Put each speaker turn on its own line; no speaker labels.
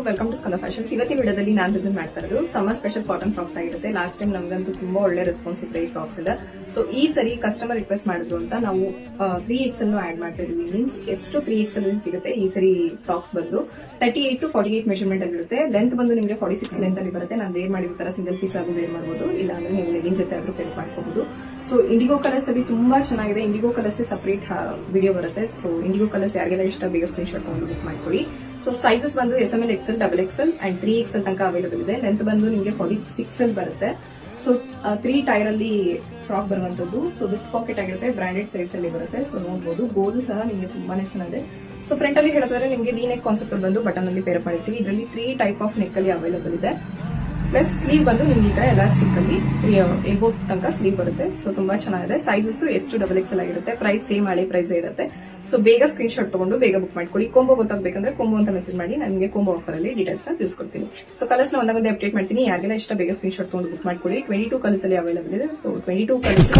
Welcome to Skanda fashions. ಇವತ್ತಿನ ವಿಡಿಯೋದಲ್ಲಿ ನಾನು ಡಿಸೈನ್ ಮಾಡ್ತಾ ಇರೋದು ಸಮ್ಮರ್ ಸ್ಪೆಷಲ್ ಕಾಟನ್ ಫ್ರಾಕ್ಸ್ ಆಗಿರುತ್ತೆ. ಲಾಸ್ಟ್ ಟೈಮ್ ನಮ್ಗಂತೂ ತುಂಬಾ ಒಳ್ಳೆ ರೆಸ್ಪಾನ್ಸ್ ಇತ್ತು ಈ ಫ್ರಾಕ್ಸ್ ಇಂದ. ಸೊ ಈ ಸರಿ ಕಸ್ಟಮರ್ ರಿಕ್ವೆಸ್ಟ್ ಮಾಡಿದ್ರು ಅಂತ ನಾವು 3XL ಆಡ್ ಮಾಡ್ತಾ ಇದೀವಿ. ಮೀನ್ಸ್ ಎಷ್ಟು 3XL ಸಿಗುತ್ತೆ ಈ ಸರಿ ಫ್ರಾಕ್ಸ್ ಬಂದು 38 to 48 ಮೆಜರ್ಮೆಂಟ್ ಅಲ್ಲಿ ಇರುತ್ತೆ. ಲೆಂತ್ ಬಂದು ನಿಮಗೆ 46 ಲೆಂತ್ ಅಲ್ಲಿ ಬರುತ್ತೆ. ನಾನು ವೇರ್ ಮಾಡಿದ ತರ ಸಿಂಗಲ್ ಪೀಸ್ ಆಗಿ ವೇರ್ ಮಾಡಬಹುದು, ಇಲ್ಲ ಅಂದ್ರೆ ನೀವು ಲೆಗಿನ್ ಜೊತೆ ಆದ್ರೂ ಪೇರ್ ಮಾಡ್ಕೋಬಹುದು. ಸೊ ಇಂಡಿಗೋ ಕಲರ್ಸ್ ಅಲ್ಲಿ ತುಂಬಾ ಚೆನ್ನಾಗಿದೆ. ಇಂಡಿಗೋ ಕಲರ್ಸ್ ಸಪರೇಟ್ ವಿಡಿಯೋ ಬರುತ್ತೆ. ಸೊ ಇಂಡಿಗೋ ಕಲರ್ಸ್ ಯಾರಿಗೆಲ್ಲ ಇಷ್ಟ ಬೇಗ ಸ್ಕ್ರೀನ್ ಶಾಟ್ ತಗೊಂಡು ಬುಕ್ ಮಾಡ್ಕೊಳ್ಳಿ. ಸೊ ಸೈಜಸ್ ಬಂದು SML, XL, XXL and 3XL ತನಕ ಅವೈಲೇಬಲ್ ಇದೆ. ಲೆಂತ್ ಬಂದು ನಿಮಗೆ 46 ಬರುತ್ತೆ. ಸೊ 3 ಟೈರ್ ಅಲ್ಲಿ ಫ್ರಾಕ್ ಬರುವಂತದ್ದು. ಸೊ ವಿತ್ ಪಾಕೆಟ್ ಆಗಿರುತ್ತೆ, ಬ್ರಾಂಡೆಡ್ ಸೈಜ್ ಅಲ್ಲಿ ಬರುತ್ತೆ. ಸೊ ನೋಡಬಹುದು ಗೋಲು ಸಹ ನಿಮಗೆ ತುಂಬಾನೇ ಚೆನ್ನಾಗಿದೆ. ಸೊ ಫ್ರಂಟ್ ಅಲ್ಲಿ ಹೇಳಿದ್ರೆ ನಿಮಗೆ ವಿ ನೆಕ್ ಕಾನ್ಸೆಪ್ಟ್ ಬಂದು ಬಟನ್ ಅಲ್ಲಿ ಪೇರ್ ಮಾಡಿರ್ತೀವಿ. ಇದರಲ್ಲಿ 3 ಟೈಪ್ ಆಫ್ ನೆಕ್ ಅಲ್ಲಿ ಅವೈಲೇಬಲ್ ಇದೆ. ಪ್ಲಸ್ ಸ್ಲೀವ್ ಬಂದು ನಿಮ್ಗೆ ಈ ತರ ಎಲಾಸ್ಟಿಕ್ ಅಲ್ಲಿ ಎಲ್ಬೋಸ್ ತನಕ ಸ್ಲೀವ್ ಬರುತ್ತೆ. ಸೊ ತುಂಬಾ ಚೆನ್ನಾಗಿದೆ. ಸೈಜಸ್ ಎಷ್ಟು XXL ಆಗಿರುತ್ತೆ. ಪ್ರೈಸ್ ಸೇಮ್ ಹಳೆ ಪ್ರೈಸ್ ಇರುತ್ತೆ. ಸೊ ಬೇಗ ಸ್ಕ್ರೀನ್ ಶಾಟ್ ತಗೊಂಡು ಬೇಗ ಬುಕ್ ಮಾಡ್ಕೊಳ್ಳಿ. ಕೊಂಬೋ ಗೊತ್ತಾಗಬೇಕಂದ್ರೆ ಕೊಂಬೋ ಅಂತ ಮೆಸೇಜ್ ಮಾಡಿ, ನನಗೆ ಕೊಂಬೋ ಆಫರ್ ಅಲ್ಲಿ ಡೀಟೇಲ್ಸ್ ತಿಳಿಸ್ಕೊಡ್ತೀನಿ. ಸೊ ಕಲರ್ಸ್ ನ ಒಂದೇ ಅಪ್ಡೇಟ್ ಮಾಡ್ತೀನಿ. ಯಾರಿಗೆಲ್ಲ ಇಷ್ಟ ಬೇಗ ಸ್ಕ್ರೀನ್ ಶಾಟ್ ತಗೊಂಡು ಬುಕ್ ಮಾಡ್ಕೊಳ್ಳಿ. 22 ಕಲರ್ಸ್ ಅಲ್ಲಿ ಅವೈಲೇಬಲ್ ಇದೆ. So 22 colours